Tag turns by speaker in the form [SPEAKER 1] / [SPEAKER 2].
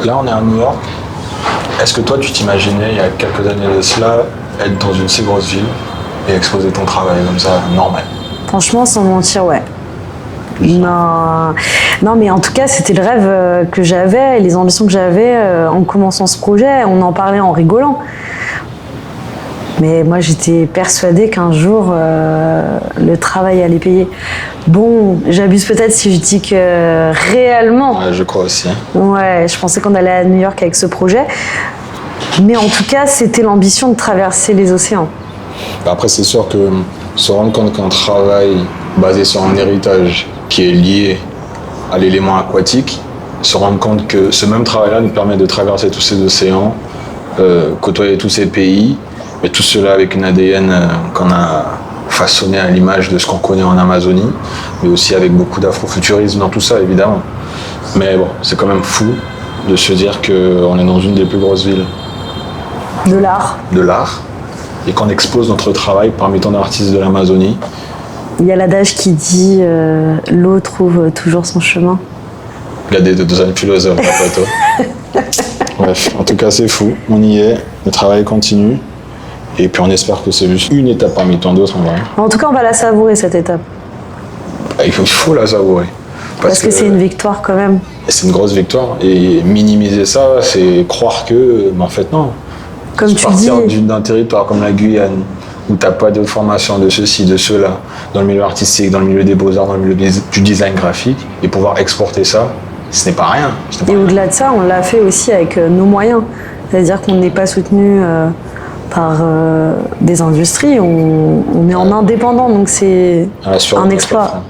[SPEAKER 1] Là, on est à New York. Est-ce que toi, tu t'imaginais, il y a quelques années de cela, être dans une si grosse ville et exposer ton travail comme ça, normal?
[SPEAKER 2] Franchement, sans mentir, ouais. Non, non, mais en tout cas, c'était le rêve que j'avais, et les ambitions que j'avais en commençant ce projet. On en parlait en rigolant. Mais moi, j'étais persuadée qu'un jour, le travail allait payer. Bon, j'abuse peut-être si je dis que réellement...
[SPEAKER 1] Ouais, je crois aussi.
[SPEAKER 2] Ouais, je pensais qu'on allait à New York avec ce projet. Mais en tout cas, c'était l'ambition de traverser les océans.
[SPEAKER 1] Après, c'est sûr que se rendre compte qu'un travail basé sur un héritage qui est lié à l'élément aquatique, se rendre compte que ce même travail-là nous permet de traverser tous ces océans, côtoyer tous ces pays, et tout cela avec une ADN qu'on a façonné à l'image de ce qu'on connaît en Amazonie, mais aussi avec beaucoup d'afrofuturisme dans tout ça, évidemment. Mais bon, c'est quand même fou de se dire qu'on est dans une des plus grosses villes
[SPEAKER 2] De l'art.
[SPEAKER 1] de l'art et qu'on expose notre travail parmi tant d'artistes de l'Amazonie.
[SPEAKER 2] Il y a l'adage qui dit l'eau trouve toujours son chemin.
[SPEAKER 1] Il y a des deuxièmes philosophes, pas toi. Bref, en tout cas, c'est fou. On y est, le travail continue. Et puis on espère que c'est juste une étape parmi tant d'autres, en vrai.
[SPEAKER 2] En tout cas, on va la savourer, cette étape.
[SPEAKER 1] Il faut la savourer.
[SPEAKER 2] Parce que c'est une victoire quand même.
[SPEAKER 1] C'est une grosse victoire. Et minimiser ça, c'est croire que... Mais en fait, non.
[SPEAKER 2] Comme tu dis...
[SPEAKER 1] Partir d'un territoire comme la Guyane, où tu n'as pas de formation de ceci, de cela, dans le milieu artistique, dans le milieu des beaux-arts, dans le milieu du design graphique, et pouvoir exporter ça, ce n'est pas rien.
[SPEAKER 2] Et au-delà de ça, on l'a fait aussi avec nos moyens. C'est-à-dire qu'on n'est pas soutenu par des industries, on est en indépendant, donc c'est un exploit.